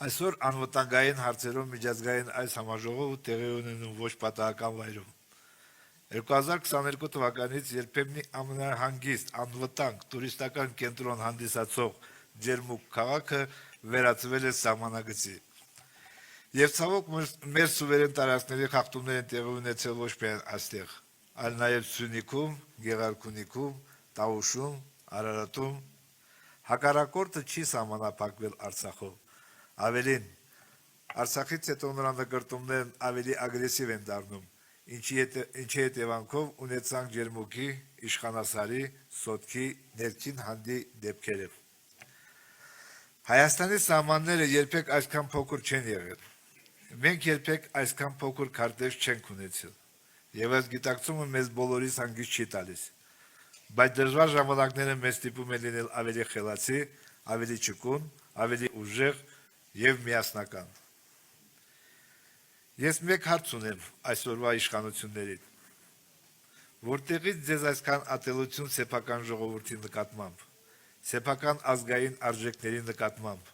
Այսօր անվտանգային հարցերով միջազգային այս համաժողովը տեղի ունենում ոչ պատահական վայրում։ 2022 թվականից երբեմնի ամենահանգիստ, անվտանգ, տուրիստական կենտրոն հանդիսացող ջերմուկ քաղաքը վերածվել է սահմանագծի։ Եվ ցավոք մեր սուվերեն տարածքների խախտումներ են տեղի ունեցել ոչ միայն այստեղ, այլ նաև Սյունիքում, Գեղարքունիքում, Տավուշում, Արարատում։ Հակառակորդը չի սահմանափակվել Արցախով։ Ավելին, Արցախից հետո նրա նկրտումներն ավելի ագրեսիվ են դառնում, ինչի հետևանքով ունեցանք ջերմուկի, իշխանասարի, սոտքի, ներքին հանդի դեպքերը։ Հայաստանի սահմանները երբեք այսքան փոքր չեն եղել։ Մենք երբեք այսքան փոքր քարտեզ չենք ունեցել։ Եվ այս գիտակցումը մեզ բոլորիս հանգիստ չի տալիս։ Բայց դժվար ժամանակները մեզ ստիպում են լինել ավելի խելացի, ավելի ճկուն, ավելի ուժեղ եւ միասնական։ Ես մեկ հարց ունեմ այսօրվա իշխանություններին. որտեղից ձեզ այսքան ատելություն սեփական ժողովրդի նկատմամբ, սեփական ազգային արժեքների նկատմամբ։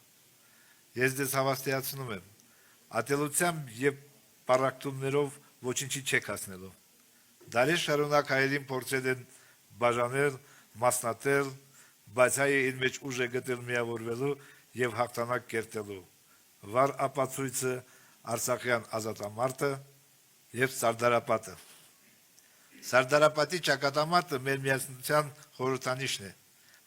Ես ձեզ հավաստիացնում եմ, ատելությամբ եւ պառակտումներով ոչինչի չեք հասնելու։ Դարեր շարունակ հայերին փորձել են բաժանել, մասնատել, բայց հայը իր մեջ ուժ է գտել միավորվելու եւ հաղթանակ կերտելու։ Վառ ապացույցը Արցախյան ազատամարտը եւ Սարդարապատը։ Սարդարապատի ճակատամարտը մեր միասնության խորհրդանիշն է,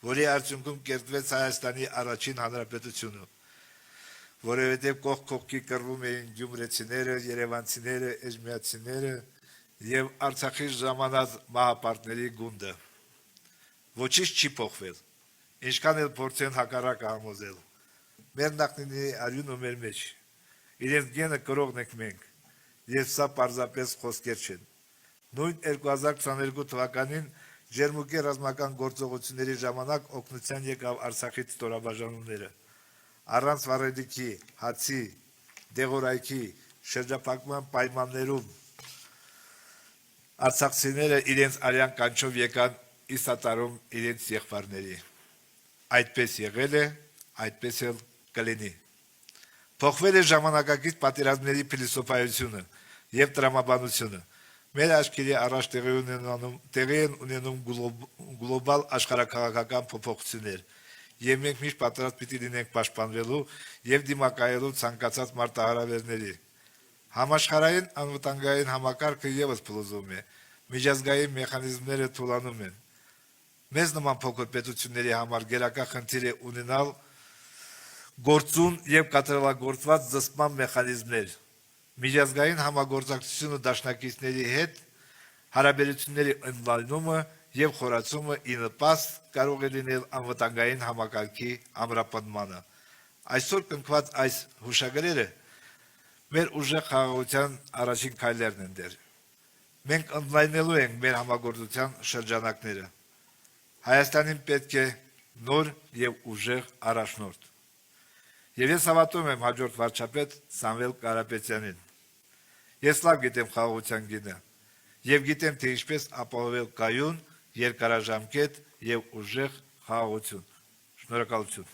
որի արդյունքում կերտվեց Հայաստանի առաջին հանրապետությունը, որովհետեւ կողք կողքի կռվում էին գյումրեցիները, երևանցիները, էջմիածիները եւ Արցախի ժամանած մահապարտների գունդը։ Ոչինչ չի փոխվել, ինչքան էլ փորձեն հակառակը համոզել։ Մեր նախնիների արյունը մեր մեջ, իրենց գենը կրողն ենք մենք, եւ սա պարզապես խոսքեր չեն։ Նույն 2022 թվականին ջերմուկի ռազմական գործողությունների ժամանակ օգնության եկավ Արցախից ստորաբաժանումները։ Առանց վառելիքի, հացի, դեղորայքի, շրջափակման պայմաններում արցախցիները իրենց արյան կանչով եկան իսատարում իրենց եղբայրների։ Այդպես եղել է, այդպես էլ կլինի։ Փոխվել է ժամանակակից պատերազմների փիլիսոփայությունը եւ տրամաբանությունը։ Մեր աչքերի առաջ տեղի են ունենում գլոբալ աշխարհաքաղաքական փոփոխություններ, եւ մենք միշտ պատրաստ պիտի լինենք պաշտպանվելու եւ դիմակայելու ցանկացած մարտահրավերների։ Համաշխարհային անվտանգային համակարգը եւս փլուզվում է, միջազգային մեխանիզմները թուլանում են։ Մեզ նման փոքր պետությունների համար գերակա խնդիր է ունենալ գործուն եւ կատարելագործված զսպման մեխանիզմներ։ Միջազգային համագործակցությունը դաշնակիցների հետ հարաբերությունների ընդլայնումը եւ խորացումը ի նպաստ կարող է լինել անվտանգային համակարգի ամրապնդմանը։ Այսօր կնքված այս հուշագրերը մեր ուժեղ խաղաղության առաջին քայլերն են դեր։ Մենք ընդլայնելու ենք մեր համագործության շրջանակները։ Հայաստանին պետք է նոր եւ ուժեղ առաջնորդ։ Եվ ես հավատում եմ հաջորդ վարչապետ Սամվել Կարապետյանին։ Ես լավ գիտեմ խաղաղության գինը եւ գիտեմ, թե ինչպես ապահովել կայուն, երկարաժամկետ եւ ուժեղ խաղաղություն։ Շնորհակալություն։